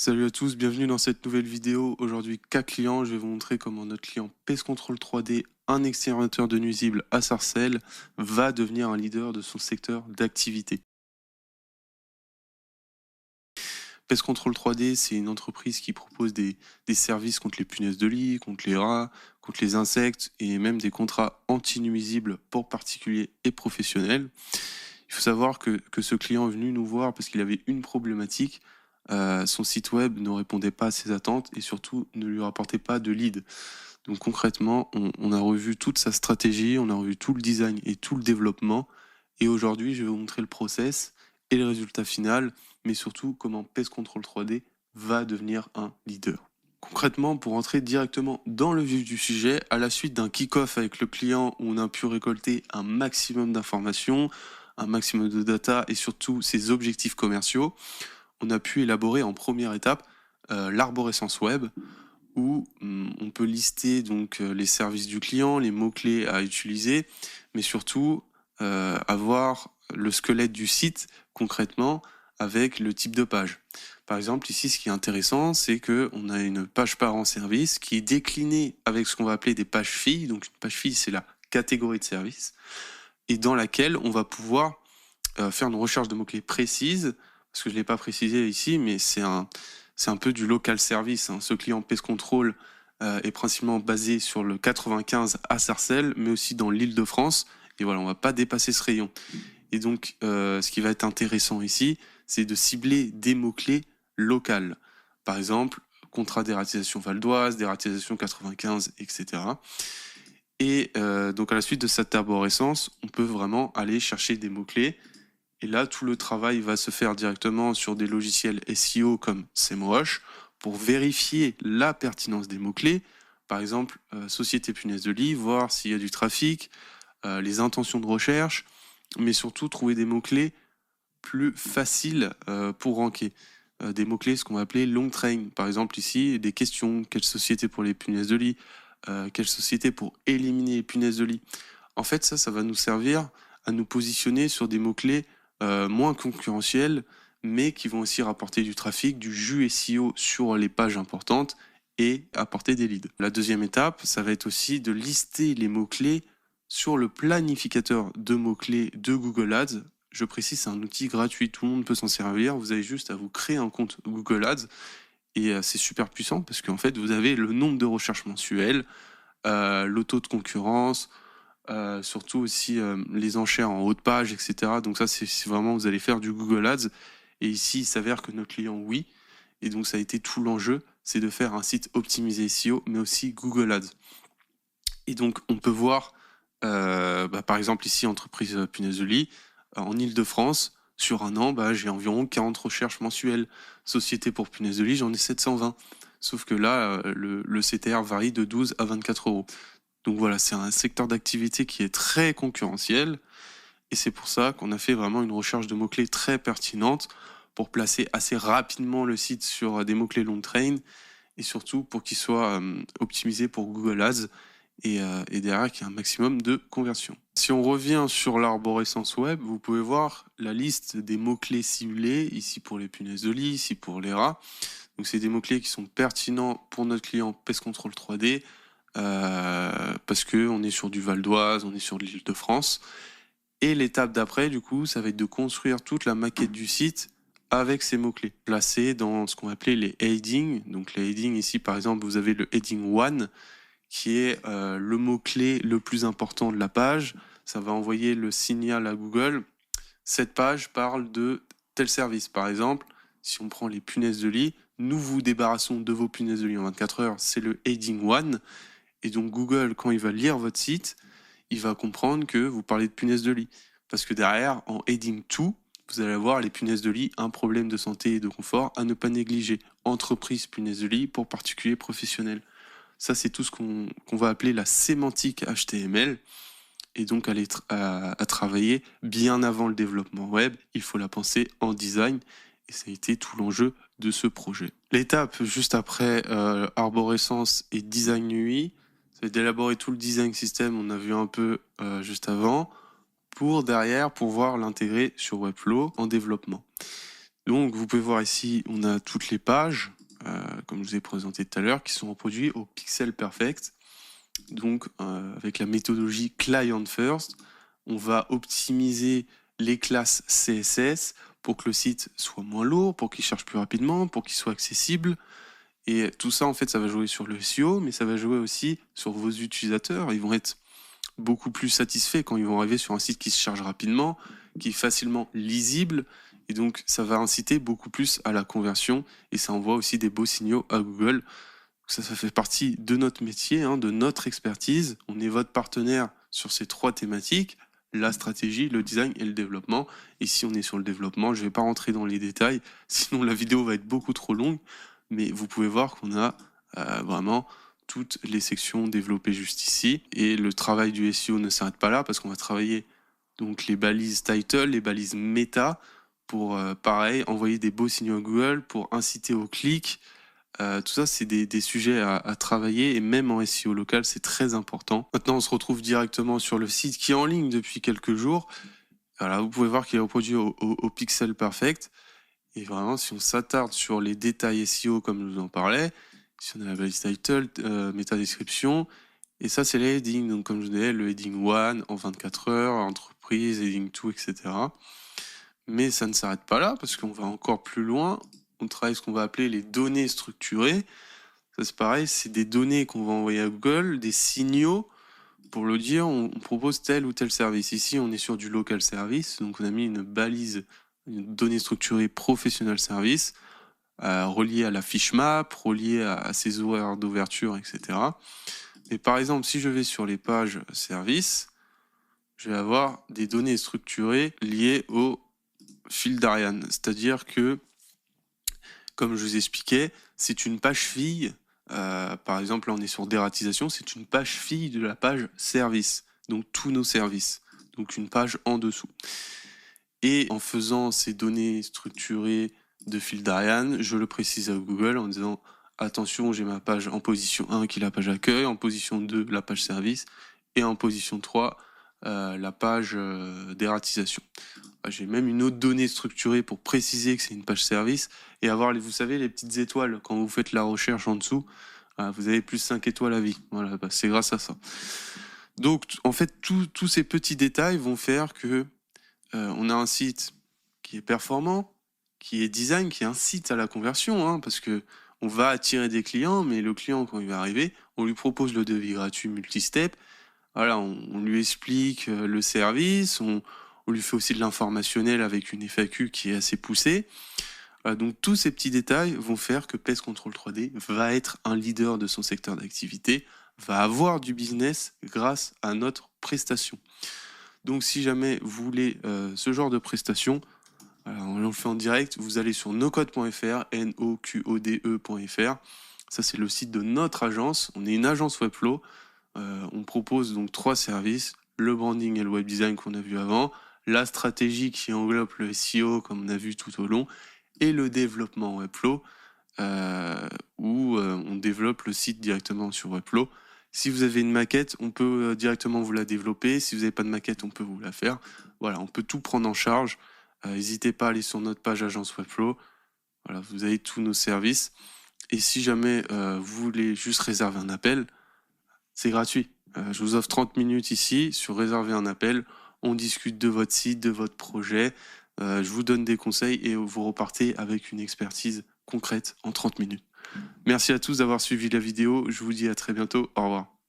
Salut à tous, bienvenue dans cette nouvelle vidéo. Aujourd'hui, cas client, je vais vous montrer comment notre client Pest Control 3D, un exterminateur de nuisibles à Sarcelles, va devenir un leader de son secteur d'activité. Pest Control 3D, c'est une entreprise qui propose des services contre les punaises de lit, contre les rats, contre les insectes et même des contrats anti-nuisibles pour particuliers et professionnels. Il faut savoir que ce client est venu nous voir parce qu'il avait une problématique. Son site web ne répondait pas à ses attentes et surtout ne lui rapportait pas de lead. Donc concrètement, on a revu toute sa stratégie, on a revu tout le design et tout le développement. Et aujourd'hui, je vais vous montrer le process et le résultat final, mais surtout comment Pest Control 3D va devenir un leader. Concrètement, pour entrer directement dans le vif du sujet, à la suite d'un kick-off avec le client où on a pu récolter un maximum d'informations, un maximum de data et surtout ses objectifs commerciaux, on a pu élaborer en première étape l'arborescence web où on peut lister donc les services du client, les mots-clés à utiliser, mais surtout avoir le squelette du site concrètement avec le type de page. Par exemple, ici, ce qui est intéressant, c'est qu'on a une page parent service qui est déclinée avec ce qu'on va appeler des pages filles. Donc, une page fille, c'est la catégorie de service, et dans laquelle on va pouvoir faire une recherche de mots-clés précise, parce que je ne l'ai pas précisé ici, mais c'est un peu du local service. Hein. Ce client Pest Control est principalement basé sur le 95 à Sarcelles, mais aussi dans l'Île-de-France. Et voilà, on ne va pas dépasser ce rayon. Et donc, ce qui va être intéressant ici, c'est de cibler des mots-clés locales. Par exemple, contrat d'ératisation valdoise, d'ératisation 95, etc. Et donc, à la suite de cette arborescence, on peut vraiment aller chercher des mots-clés. Et là, tout le travail va se faire directement sur des logiciels SEO comme SEMrush pour vérifier la pertinence des mots-clés. Par exemple, société punaise de lit, voir s'il y a du trafic, les intentions de recherche, mais surtout trouver des mots-clés plus faciles pour ranker. Des mots-clés, ce qu'on va appeler long train. Par exemple, ici, des questions. Quelle société pour les punaises de lit? Quelle société pour éliminer les punaises de lit? En fait, ça va nous servir à nous positionner sur des mots-clés moins concurrentiels, mais qui vont aussi rapporter du trafic, du jus SEO sur les pages importantes et apporter des leads. La deuxième étape, ça va être aussi de lister les mots-clés sur le planificateur de mots-clés de Google Ads. Je précise, c'est un outil gratuit, tout le monde peut s'en servir. Vous avez juste à vous créer un compte Google Ads et c'est super puissant parce qu'en fait, vous avez le nombre de recherches mensuelles, le taux de concurrence, surtout aussi les enchères en haut de page, etc. Donc ça, c'est vraiment, vous allez faire du Google Ads. Et ici, il s'avère que notre client, oui. Et donc, ça a été tout l'enjeu, c'est de faire un site optimisé SEO, mais aussi Google Ads. Et donc, on peut voir, par exemple, ici, entreprise punaise de lit, en Ile-de-France, sur un an, j'ai environ 40 recherches mensuelles. Société pour punaise de lit, j'en ai 720. Sauf que là, le CTR varie de 12 à 24 euros. Donc voilà, c'est un secteur d'activité qui est très concurrentiel et c'est pour ça qu'on a fait vraiment une recherche de mots-clés très pertinente pour placer assez rapidement le site sur des mots-clés long train et surtout pour qu'il soit optimisé pour Google Ads et derrière qu'il y ait un maximum de conversion. Si on revient sur l'arborescence web, vous pouvez voir la liste des mots-clés ciblés, ici pour les punaises de lit, ici pour les rats. Donc c'est des mots-clés qui sont pertinents pour notre client Pest Control 3D, parce qu'on est sur du Val d'Oise, on est sur l'Île-de-France. Et l'étape d'après, du coup, ça va être de construire toute la maquette du site avec ces mots-clés, placés dans ce qu'on va appeler les headings. Donc les headings, ici, par exemple, vous avez le heading 1, qui est le mot-clé le plus important de la page. Ça va envoyer le signal à Google. Cette page parle de tel service. Par exemple, si on prend les punaises de lit, nous vous débarrassons de vos punaises de lit en 24 heures, c'est le heading 1. Et donc Google, quand il va lire votre site, il va comprendre que vous parlez de punaises de lit. Parce que derrière, en heading 2, vous allez avoir les punaises de lit, un problème de santé et de confort à ne pas négliger. Entreprise punaises de lit pour particuliers professionnels. Ça, c'est tout ce qu'on va appeler la sémantique HTML. Et donc, à travailler bien avant le développement web, il faut la penser en design. Et ça a été tout l'enjeu de ce projet. L'étape juste après arborescence et design UI, c'est d'élaborer tout le design system, on a vu un peu juste avant, pour derrière pouvoir l'intégrer sur Webflow en développement. Donc vous pouvez voir ici, on a toutes les pages, comme je vous ai présenté tout à l'heure, qui sont reproduites au pixel perfect. Donc avec la méthodologie client first, on va optimiser les classes CSS pour que le site soit moins lourd, pour qu'il charge plus rapidement, pour qu'il soit accessible. Et tout ça, en fait, ça va jouer sur le SEO, mais ça va jouer aussi sur vos utilisateurs. Ils vont être beaucoup plus satisfaits quand ils vont arriver sur un site qui se charge rapidement, qui est facilement lisible. Et donc, ça va inciter beaucoup plus à la conversion et ça envoie aussi des beaux signaux à Google. Ça fait partie de notre métier, de notre expertise. On est votre partenaire sur ces 3 thématiques, la stratégie, le design et le développement. Et si on est sur le développement, je ne vais pas rentrer dans les détails, sinon la vidéo va être beaucoup trop longue. Mais vous pouvez voir qu'on a vraiment toutes les sections développées juste ici. Et le travail du SEO ne s'arrête pas là parce qu'on va travailler donc les balises title, les balises méta pour, pareil, envoyer des beaux signaux à Google, pour inciter au clic. Tout ça, c'est des sujets à travailler et même en SEO local, c'est très important. Maintenant, on se retrouve directement sur le site qui est en ligne depuis quelques jours. Voilà, vous pouvez voir qu'il est reproduit au pixel perfect. Et vraiment, si on s'attarde sur les détails SEO comme je vous en parlais, si on a la balise title, méta description, et ça c'est les headings, donc comme je vous disais, le heading 1 en 24 heures, entreprise, heading 2, etc. Mais ça ne s'arrête pas là, parce qu'on va encore plus loin, on travaille ce qu'on va appeler les données structurées. Ça c'est pareil, c'est des données qu'on va envoyer à Google, des signaux, pour le dire, on propose tel ou tel service. Ici, on est sur du local service, donc on a mis une balise, une donnée structurée professional service, reliée à la fiche map, reliée à ses horaires d'ouverture, etc. Et par exemple, si je vais sur les pages service, je vais avoir des données structurées liées au fil d'Ariane. C'est-à-dire que, comme je vous expliquais, c'est une page fille. Par exemple, là on est sur dératisation, c'est une page fille de la page service, donc tous nos services, donc une page en dessous. Et en faisant ces données structurées de fil d'Ariane, je le précise à Google en disant attention, j'ai ma page en position 1 qui est la page accueil, en position 2 la page service et en position 3 la page dératisation. J'ai même une autre donnée structurée pour préciser que c'est une page service et avoir, vous savez, les petites étoiles quand vous faites la recherche en dessous. Vous avez plus 5 étoiles à vie. Voilà, c'est grâce à ça. Donc, en fait, tous ces petits détails vont faire que on a un site qui est performant, qui est design, qui incite à la conversion, parce que on va attirer des clients, mais le client, quand il va arriver, on lui propose le devis gratuit multi-step. Voilà, on lui explique le service, on lui fait aussi de l'informationnel avec une FAQ qui est assez poussée. Donc tous ces petits détails vont faire que Pest Control 3D va être un leader de son secteur d'activité, va avoir du business grâce à notre prestation. Donc si jamais vous voulez ce genre de prestation, on le fait en direct, vous allez sur nocode.fr, NOQODE.fr. Ça c'est le site de notre agence, on est une agence Webflow. On propose donc 3 services, le branding et le web design qu'on a vu avant, la stratégie qui englobe le SEO comme on a vu tout au long, et le développement Webflow, où on développe le site directement sur Webflow. Si vous avez une maquette, on peut directement vous la développer. Si vous n'avez pas de maquette, on peut vous la faire. Voilà, on peut tout prendre en charge. N'hésitez pas à aller sur notre page agence Webflow. Voilà, vous avez tous nos services. Et si jamais vous voulez juste réserver un appel, c'est gratuit. Je vous offre 30 minutes ici sur réserver un appel. On discute de votre site, de votre projet. Je vous donne des conseils et vous repartez avec une expertise concrète en 30 minutes. Merci à tous d'avoir suivi la vidéo. Je vous dis à très bientôt. Au revoir.